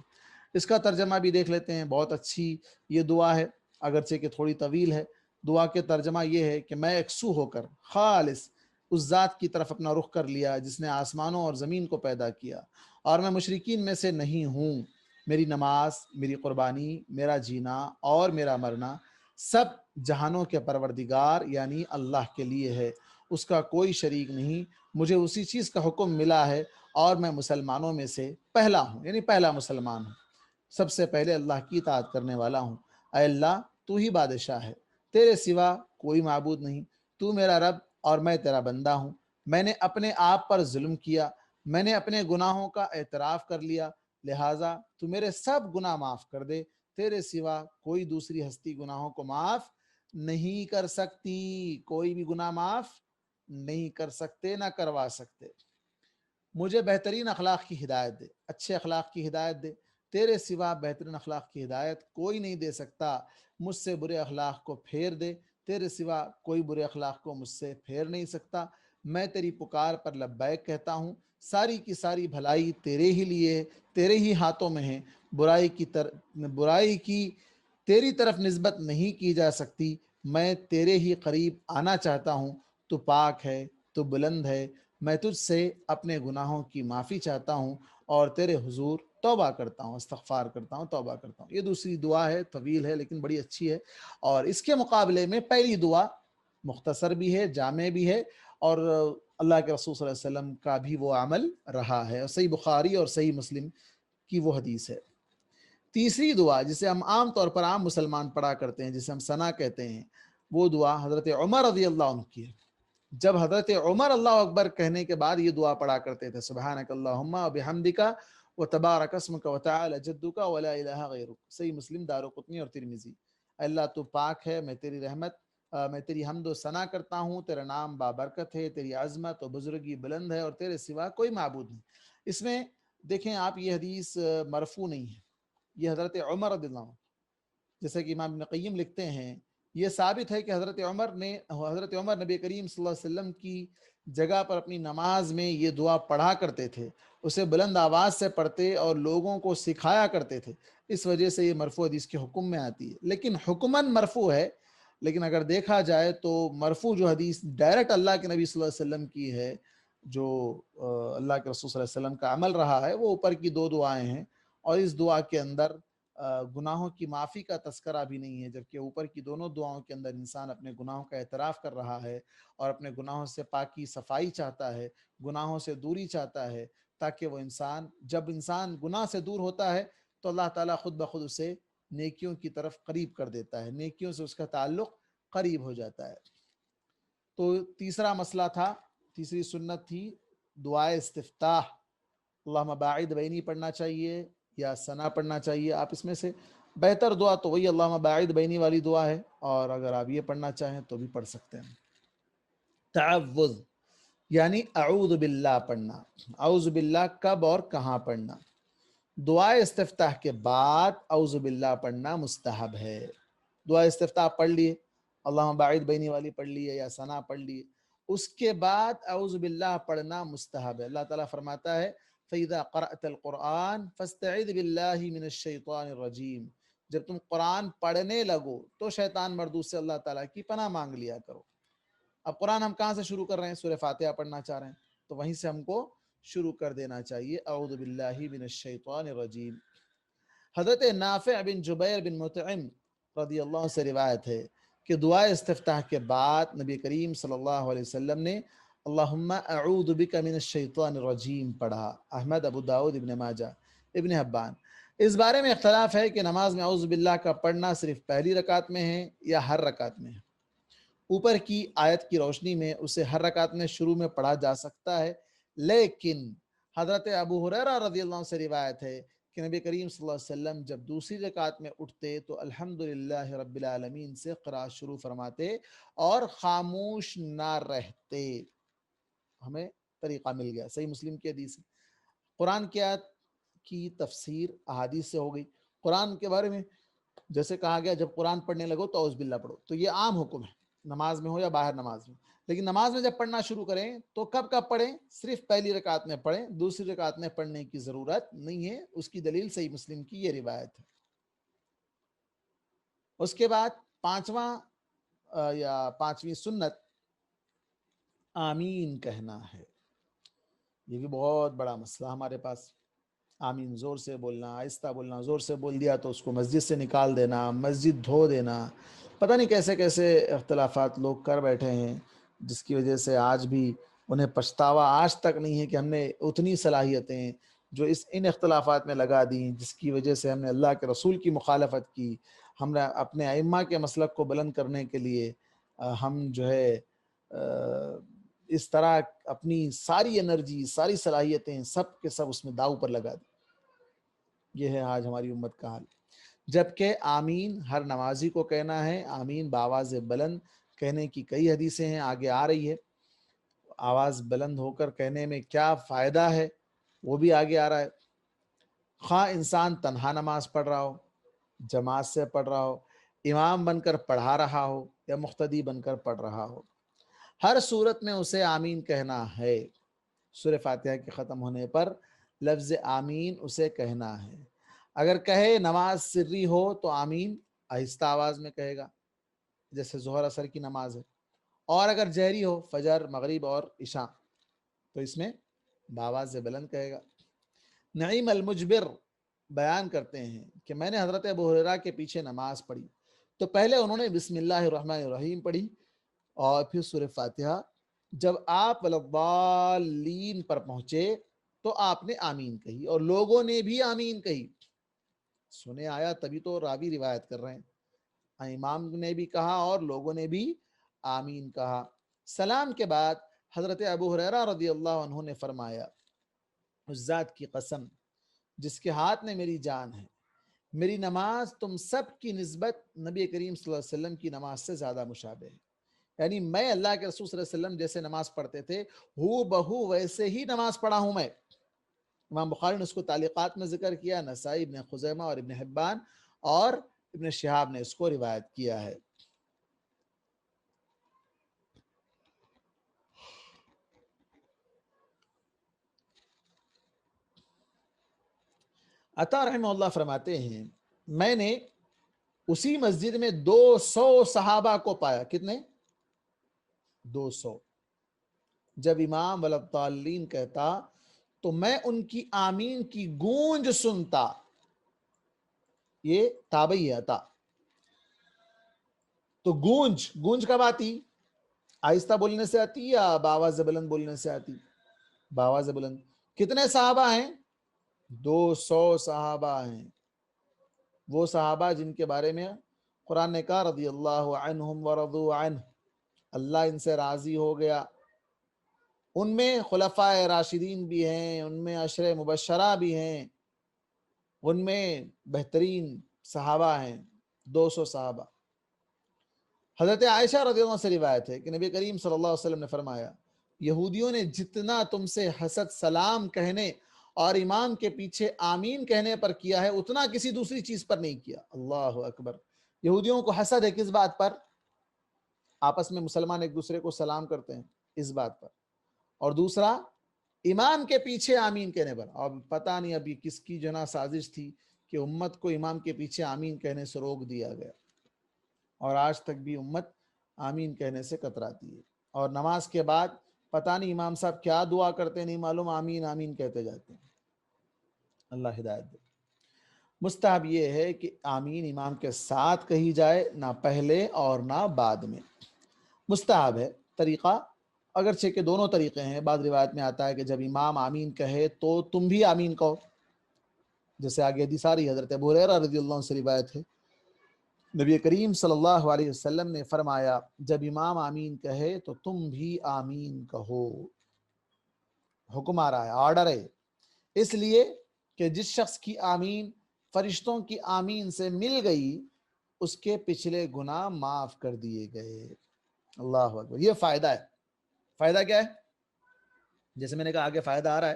اس کا ترجمہ بھی دیکھ لیتے ہیں. بہت اچھی یہ دعا ہے اگرچہ کہ تھوڑی طویل ہے. دعا کے ترجمہ یہ ہے کہ میں یکسو ہو کر خالص اس ذات کی طرف اپنا رخ کر لیا جس نے آسمانوں اور زمین کو پیدا کیا, اور میں مشرکین میں سے نہیں ہوں. میری نماز, میری قربانی, میرا جینا اور میرا مرنا سب جہانوں کے پروردگار یعنی اللہ کے لیے ہے, اس کا کوئی شریک نہیں. مجھے اسی چیز کا حکم ملا ہے اور میں مسلمانوں میں سے پہلا ہوں یعنی پہلا مسلمان ہوں, سب سے پہلے اللہ کی اطاعت کرنے والا ہوں. اے اللہ تو ہی بادشاہ ہے, تیرے سوا کوئی معبود نہیں. تو میرا رب اور میں تیرا بندہ ہوں. میں نے اپنے آپ پر ظلم کیا, میں نے اپنے گناہوں کا اعتراف کر لیا, لہٰذا تو میرے سب گناہ معاف کر دے. تیرے سوا کوئی دوسری ہستی گناہوں کو معاف نہیں کر سکتی. کوئی بھی گناہ معاف نہیں کر سکتے, نہ کروا سکتے. مجھے بہترین اخلاق کی ہدایت دے, اچھے اخلاق کی ہدایت دے. تیرے سوا بہترین اخلاق کی ہدایت کوئی نہیں دے سکتا. مجھ سے برے اخلاق کو پھیر دے, تیرے سوا کوئی برے اخلاق کو مجھ سے پھیر نہیں سکتا. میں تیری پکار پر لبیک کہتا ہوں. ساری کی ساری بھلائی تیرے ہی لیے, تیرے ہی ہاتھوں میں ہے. برائی کی تیری طرف نسبت نہیں کی جا سکتی. میں تیرے ہی قریب آنا چاہتا ہوں. تو پاک ہے, تو بلند ہے. میں تجھ سے اپنے گناہوں کی معافی چاہتا ہوں اور تیرے حضور توبہ کرتا ہوں, استغفار کرتا ہوں, توبہ کرتا ہوں. یہ دوسری دعا ہے, طویل ہے لیکن بڑی اچھی ہے. اور اس کے مقابلے میں پہلی دعا مختصر بھی ہے, جامع بھی ہے, اور اللہ کے رسول صلی اللہ علیہ وسلم کا بھی وہ عمل رہا ہے. اور صحیح بخاری اور صحیح مسلم کی وہ حدیث ہے. تیسری دعا جسے ہم عام طور پر عام مسلمان پڑھا کرتے ہیں, جسے ہم ثنا کہتے ہیں, وہ دعا حضرت عمر رضی اللہ عنہ کی ہے. جب حضرت عمر اللہ اکبر کہنے کے بعد یہ دعا پڑھا کرتے تھے, سبحانک اللہم وبحمدک وتبارک اسمک وتعالی جدک ولا الہ غیرک. صحیح مسلم, دارقطنی اور ترمذی. اللہ تو پاک ہے, میں تیری رحمت میں تیری حمد و ثنا کرتا ہوں. تیرا نام بابرکت ہے, تیری عظمت و بزرگی بلند ہے, اور تیرے سوا کوئی معبود نہیں. اس میں دیکھیں آپ, یہ حدیث مرفوع نہیں ہے, یہ حضرت عمر رضی اللہ عنہ, جیسے کہ امام ابن قیم لکھتے ہیں, یہ ثابت ہے کہ حضرت عمر نبی کریم صلی اللہ علیہ وسلم کی جگہ پر اپنی نماز میں یہ دعا پڑھا کرتے تھے. اسے بلند آواز سے پڑھتے اور لوگوں کو سکھایا کرتے تھے. اس وجہ سے یہ مرفوع حدیث کے حکم میں آتی ہے. لیکن حکماً مرفوع ہے, لیکن اگر دیکھا جائے تو مرفوع جو حدیث ڈائریکٹ اللہ کے نبی صلی اللہ علیہ وسلم کی ہے, جو اللہ کے رسول صلی اللہ علیہ وسلم کا عمل رہا ہے, وہ اوپر کی دو دعائیں ہیں. اور اس دعا کے اندر گناہوں کی معافی کا تذکرہ بھی نہیں ہے, جبکہ اوپر کی دونوں دعاؤں کے اندر انسان اپنے گناہوں کا اعتراف کر رہا ہے اور اپنے گناہوں سے پاکی صفائی چاہتا ہے, گناہوں سے دوری چاہتا ہے, تاکہ وہ جب انسان گناہ سے دور ہوتا ہے تو اللہ تعالیٰ خود بخود اسے نیکیوں کی طرف قریب کر دیتا ہے, نیکیوں سے اس کا تعلق قریب ہو جاتا ہے. تو تیسرا مسئلہ تھا, تیسری سنت تھی دعائے استفتاح. اللہم باعد بینی پڑھنا چاہیے یا ثنا پڑھنا چاہیے. آپ اس میں سے بہتر دعا تو وہی اللہم باعد بینی والی دعا ہے, اور اگر آپ یہ پڑھنا چاہیں تو بھی پڑھ سکتے ہیں. تعوذ یعنی اعوذ باللہ پڑھنا. اعوذ باللہ کب اور کہاں پڑھنا؟ دعائے استفتاح کے بعد اعوذ باللہ پڑھنا مستحب ہے. دعائے استفتاح پڑھ لیے, اللہم باعد بینی والی پڑھ لیے یا ثنا پڑھ لیے, اس کے بعد اعوذ باللہ پڑھنا مستحب ہے. اللہ تعالیٰ فرماتا ہے فَإِذَا قَرَأْتَ الْقُرْآنَ فَاسْتَعِذْ بِاللَّهِ مِنَ الشَّيْطَانِ الرَّجِيمِ. جب تم قرآن پڑھنے لگو تو شیطان مردود سے اللہ تعالیٰ کی پناہ مانگ لیا کرو. اب قرآن ہم کہاں سے شروع کر رہے ہیں؟ سورہ فاتحہ پڑھنا چاہ رہے ہیں تو وہیں سے ہم کو شروع کر دینا چاہیے. اعوذ باللہ من الشیطان الرجیم. حضرت نافع بن جبیر بن مطعم رضی اللہ عنہ سے روایت ہے کہ دعائے استفتاح کے بعد نبی کریم صلی اللہ علیہ وسلم نے اللہم اعوذ بک من الشیطان الرجیم پڑھا. احمد، ابو داؤد، ابن ماجہ، ابن حبان. اس بارے میں اختلاف ہے کہ نماز میں اعوذ باللہ کا پڑھنا صرف پہلی رکعت میں ہے یا ہر رکعت میں ہے. اوپر کی آیت کی روشنی میں اسے ہر رکعت میں شروع میں پڑھا جا سکتا ہے، لیکن حضرت ابو ہریرہ رضی اللہ عنہ سے روایت ہے کہ نبی کریم صلی اللہ علیہ وسلم جب دوسری رکعت میں اٹھتے تو الحمدللہ رب العالمین سے قرات شروع فرماتے اور خاموش نہ رہتے. ہمیں طریقہ مل گیا. صحیح مسلم کی حدیث ہے. قرآن کی آیت کی تفسیر احادیث سے ہو گئی. قرآن کے بارے میں جیسے کہا گیا جب قرآن پڑھنے لگو تو اعوذ باللہ پڑھو، تو یہ عام حکم ہے نماز میں ہو یا باہر نماز میں. لیکن نماز میں جب پڑھنا شروع کریں تو کب کب پڑھیں؟ صرف پہلی رکعت میں پڑھیں، دوسری رکعت میں پڑھنے کی ضرورت نہیں ہے. اس کی دلیل صحیح مسلم کی یہ روایت ہے. اس کے بعد پانچویں سنت آمین کہنا ہے. یہ بھی بہت بڑا مسئلہ ہمارے پاس. آمین زور سے بولنا، آہستہ بولنا. زور سے بول دیا تو اس کو مسجد سے نکال دینا، مسجد دھو دینا. پتہ نہیں کیسے کیسے اختلافات لوگ کر بیٹھے ہیں جس کی وجہ سے آج بھی انہیں پچھتاوا آج تک نہیں ہے کہ ہم نے اتنی صلاحیتیں جو ان اختلافات میں لگا دیں، جس کی وجہ سے ہم نے اللہ کے رسول کی مخالفت کی. ہم نے اپنے ائمہ کے مسلک کو بلند کرنے کے لیے ہم جو ہے اس طرح اپنی ساری انرجی، ساری صلاحیتیں سب کے سب اس میں داؤ پر لگا دی. یہ ہے آج ہماری امت کا حال. جبکہ آمین ہر نمازی کو کہنا ہے. آمین بآواز بلند کہنے کی کئی حدیثیں ہیں، آگے آ رہی ہے. آواز بلند ہو کر کہنے میں کیا فائدہ ہے وہ بھی آگے آ رہا ہے. خواہ انسان تنہا نماز پڑھ رہا ہو، جماعت سے پڑھ رہا ہو، امام بن کر پڑھا رہا ہو یا مقتدی بن کر پڑھ رہا ہو، ہر صورت میں اسے آمین کہنا ہے. سورہ فاتحہ کے ختم ہونے پر لفظ آمین اسے کہنا ہے. اگر کہے نماز سری ہو تو آمین آہستہ آواز میں کہے گا، جیسے ظہر اثر کی نماز ہے. اور اگر جہری ہو، فجر، مغرب اور عشاء، تو اس میں بآواز بلند کہے گا. نعیم المجبر بیان کرتے ہیں کہ میں نے حضرت ابو ہریرہ کے پیچھے نماز پڑھی تو پہلے انہوں نے بسم اللہ الرحمن الرحیم پڑھی اور پھر سورہ فاتحہ. جب آپ والضالین پر پہنچے تو آپ نے آمین کہی اور لوگوں نے بھی آمین کہی. سنے آیا تبھی تو راوی روایت کر رہے ہیں. امام نے بھی کہا اور لوگوں نے بھی آمین کہا. سلام کے بعد حضرت ابو ہریرہ رضی اللہ عنہ نے فرمایا، اس ذات کی قسم جس کے ہاتھ میں میری جان ہے، میری نماز تم سب کی نسبت نبی کریم صلی اللہ علیہ وسلم کی نماز سے زیادہ مشابہ ہے. یعنی میں اللہ کے رسول صلی اللہ علیہ وسلم جیسے نماز پڑھتے تھے ہو بہو ویسے ہی نماز پڑھا ہوں میں. امام بخاری نے اس کو تعلیقات میں ذکر کیا، نسائی، ابن خزیمہ اور ابن حبان اور ابن شہاب نے اس کو روایت کیا ہے. عطا رحمہ اللہ فرماتے ہیں میں نے اسی مسجد میں 200 صحابہ کو پایا. کتنے؟ 200. جب امام والضالین کہتا تو میں ان کی آمین کی گونج سنتا. یہ تابعی ہے عطا. تو گونج کب آتی؟ آہستہ بولنے سے آتی یا بآواز بلند بولنے سے آتی؟ بآواز بلند. کتنے صحابہ ہیں؟ 200 صحابہ ہیں. وہ صحابہ جن کے بارے میں قرآن نے کہا رضی اللہ عنہم ورضوا عنہ، اللہ ان سے راضی ہو گیا. ان میں خلفائے راشدین بھی ہیں، ان میں عشرہ مبشرہ بھی ہیں، ان میں بہترین صحابہ ہیں. 200 صحابہ. حضرت عائشہ رضی اللہ عنہ سے روایت ہے کہ نبی کریم صلی اللہ علیہ وسلم نے فرمایا، یہودیوں نے جتنا تم سے حسد سلام کہنے اور امام کے پیچھے آمین کہنے پر کیا ہے اتنا کسی دوسری چیز پر نہیں کیا. اللہ اکبر. یہودیوں کو حسد ہے کس بات پر؟ آپس میں مسلمان ایک دوسرے کو سلام کرتے ہیں اس بات پر، اور دوسرا امام کے پیچھے آمین کہنے پر. اور پتہ نہیں ابھی کس کی جنا سازش تھی کہ امت کو امام کے پیچھے آمین کہنے سے روک دیا گیا، اور آج تک بھی امت آمین کہنے سے کتراتی ہے. اور نماز کے بعد پتہ نہیں امام صاحب کیا دعا کرتے نہیں معلوم، آمین آمین کہتے جاتے ہیں۔ اللہ ہدایت دے۔ مستحب یہ ہے کہ آمین امام کے ساتھ کہی جائے، نہ پہلے اور نہ بعد میں، مستحب ہے طریقہ، اگرچہ کہ دونوں طریقے ہیں۔ بعض روایت میں آتا ہے کہ جب امام آمین کہے تو تم بھی آمین کہو، جیسے آگے حدیث آ رہی ہے، حضرت ابو ہریرہ رضی اللہ عنہ سے روایت ہے، نبی کریم صلی اللہ علیہ وسلم نے فرمایا جب امام آمین کہے تو تم بھی آمین کہو۔ حکم آ رہا ہے، آرڈر ہے، اس لیے کہ جس شخص کی آمین فرشتوں کی آمین سے مل گئی اس کے پچھلے گناہ معاف کر دیے گئے۔ اللہ اکبر۔ یہ فائدہ ہے۔ فائدہ کیا ہے؟ جیسے میں نے کہا آگے فائدہ آ رہا ہے،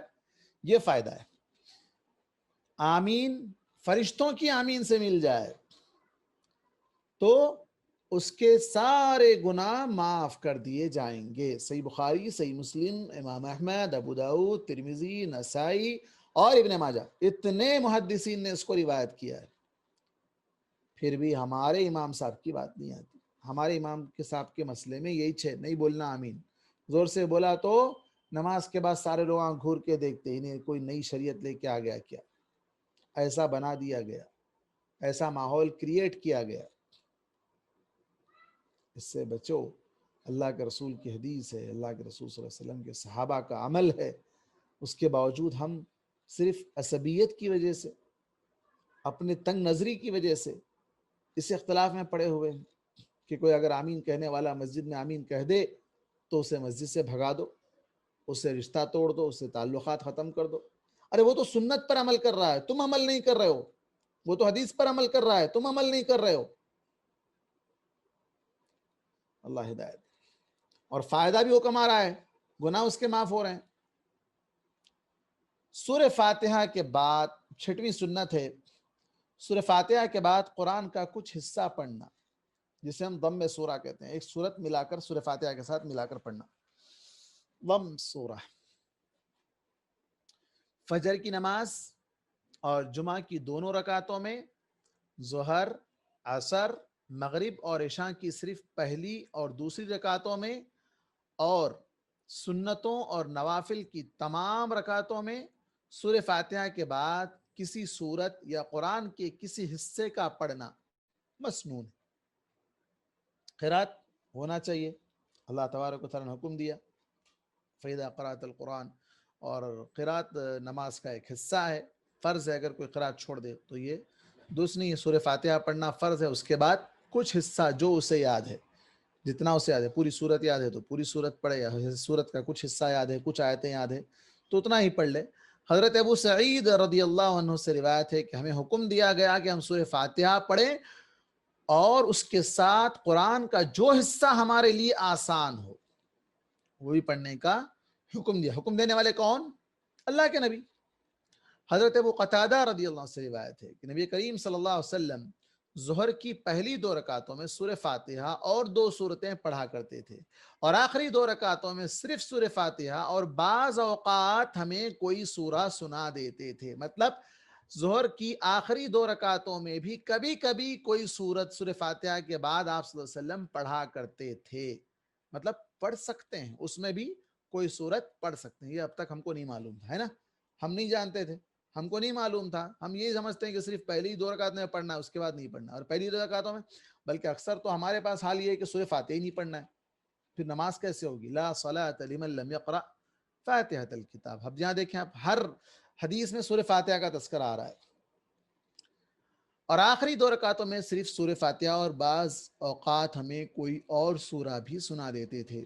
یہ فائدہ ہے، آمین فرشتوں کی آمین سے مل جائے تو اس کے سارے گناہ معاف کر دیے جائیں گے۔ صحیح بخاری، صحیح مسلم، امام احمد، ابو داؤد، ترمذی، نسائی اور ابن ماجہ، اتنے محدثین نے اس کو روایت کیا ہے، پھر بھی ہمارے امام صاحب کی بات نہیں آتی۔ ہمارے امام کے صاحب کے مسئلے میں یہی ہے، نہیں بولنا آمین، زور سے بولا تو نماز کے بعد سارے لوگ آنکھ گھور کے دیکھتے، انہیں کوئی نئی شریعت لے کے آ گیا کیا، ایسا بنا دیا گیا، ایسا ماحول کریٹ کیا گیا۔ اس سے بچو، اللہ کے رسول کی حدیث ہے، اللہ کے رسول صلی اللہ علیہ وسلم کے صحابہ کا عمل ہے، اس کے باوجود ہم صرف عصبیت کی وجہ سے، اپنے تنگ نظری کی وجہ سے اس اختلاف میں پڑے ہوئے ہیں کہ کوئی اگر آمین کہنے والا مسجد میں آمین کہہ دے تو اسے مسجد سے بھگا دو، اس سے رشتہ توڑ دو، اس سے تعلقات ختم کر دو۔ ارے وہ تو سنت پر عمل کر رہا ہے، تم عمل نہیں کر رہے ہو، وہ تو حدیث پر عمل کر رہا ہے، تم عمل نہیں کر رہے ہو۔ اللہ ہدایت۔ اور فائدہ بھی وہ کما رہا ہے، گناہ اس کے معاف ہو رہے ہیں۔ سورہ فاتحہ کے بعد 6ویں سنت ہے، سورہ فاتحہ کے بعد قرآن کا کچھ حصہ پڑھنا، جسے ہم ضم سورہ کہتے ہیں، ایک سورت ملا کر سورہ فاتحہ کے ساتھ ملا کر پڑھنا، ضم سورہ۔ فجر کی نماز اور جمعہ کی دونوں رکعتوں میں، ظہر، عصر، مغرب اور عشاء کی صرف پہلی اور دوسری رکعتوں میں، اور سنتوں اور نوافل کی تمام رکعتوں میں سورہ فاتحہ کے بعد کسی سورت یا قرآن کے کسی حصے کا پڑھنا مسنون ہے۔ قرات ہونا چاہیے، اللہ تبارک و تعالیٰ نے حکم دیا فَإِذَا قَرَأْتَ الْقُرْآنَ، اور قرات نماز کا ایک حصہ ہے، فرض ہے، اگر کوئی قرات چھوڑ دے تو یہ درست نہیں ہے۔ سورہ فاتحہ پڑھنا فرض ہے، اس کے بعد کچھ حصہ جو اسے یاد ہے، جتنا اسے یاد ہے، پوری سورت یاد ہے تو پوری سورت پڑھے، یا سورت کا کچھ حصہ یاد ہے، کچھ آیتیں یاد ہے تو اتنا ہی پڑھ لے۔ حضرت ابو سعید رضی اللہ عنہ سے روایت ہے کہ ہمیں حکم دیا گیا کہ ہم سورہ فاتحہ پڑھیں اور اس کے ساتھ قرآن کا جو حصہ ہمارے لیے آسان ہو وہ بھی پڑھنے کا حکم دیا۔ حکم دینے والے کون؟ اللہ کے نبی۔ حضرت ابو قتادہ رضی اللہ عنہ سے روایت ہے کہ نبی کریم صلی اللہ علیہ وسلم ظہر کی پہلی 2 رکعتوں میں سورہ فاتحہ اور 2 سورتیں پڑھا کرتے تھے، اور آخری 2 رکعتوں میں صرف سورہ فاتحہ، اور بعض اوقات ہمیں کوئی سورہ سنا دیتے تھے۔ مطلب ظہر کی آخری 2 رکعتوں میں بھی کبھی کبھی کوئی سورت سورہ فاتحہ کے بعد آپ صلی اللہ علیہ وسلم پڑھا کرتے تھے، مطلب پڑھ سکتے ہیں، اس میں بھی کوئی سورت پڑھ سکتے ہیں۔ یہ اب تک ہم کو نہیں معلوم تھا، ہے نا، ہم نہیں جانتے تھے، ہم کو نہیں معلوم تھا، ہم یہی سمجھتے ہیں کہ صرف پہلی 2 رکعت میں پڑھنا ہے، اس کے بعد نہیں پڑھنا، اور پہلی 2 رکعتوں میں، بلکہ اکثر تو ہمارے پاس حال یہ ہے کہ سورہ فاتحہ ہی نہیں پڑھنا ہے، پھر نماز کیسے ہوگی؟ لا صلاۃ لمن لم یقرأ فاتحۃ الکتاب۔ اب یہاں دیکھیں، آپ ہر حدیث میں سورہ فاتحہ کا تذکرہ آ رہا ہے، اور آخری 2 رکعتوں میں صرف سورہ فاتحہ، اور بعض اوقات ہمیں کوئی اور سورہ بھی سنا دیتے تھے۔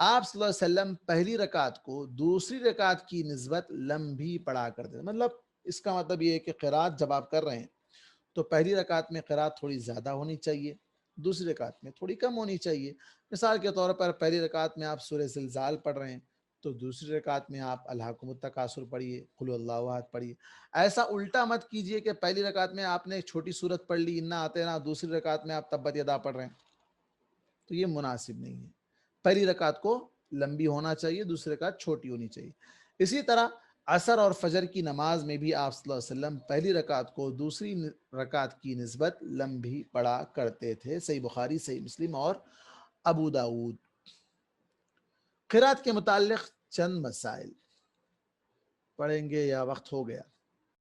آپ صلی اللہ علیہ وسلم پہلی رکعت کو دوسری رکعت کی نسبت لمبی پڑھا کرتے تھے۔ مطلب اس کا مطلب یہ ہے کہ قرات جب آپ کر رہے ہیں تو پہلی رکعت میں قرات تھوڑی زیادہ ہونی چاہیے، دوسری رکعت میں تھوڑی کم ہونی چاہیے۔ مثال کے طور پر پہلی رکعت میں آپ سورہ زلزال پڑھ رہے ہیں تو دوسری رکعت میں آپ الہاکم التکاثر پڑھیے، قل اللہ احد پڑھیے۔ ایسا الٹا مت کیجئے کہ پہلی رکعت میں آپ نے ایک چھوٹی سورت پڑھ لی انا اعطینا، دوسری رکعت میں آپ تبت یدا پڑھ رہے ہیں، تو یہ مناسب نہیں ہے۔ پہلی رکعت کو لمبی ہونا چاہیے، دوسری رکعت چھوٹی ہونی چاہیے۔ اسی طرح عصر اور فجر کی نماز میں بھی آپ صلی اللہ علیہ وسلم پہلی رکعت کو دوسری رکعت کی نسبت لمبی پڑھا کرتے تھے۔ صحیح بخاری، صحیح مسلم اور ابو داؤد۔ قرات کے متعلق چند مسائل پڑھیں گے یا وقت ہو گیا؟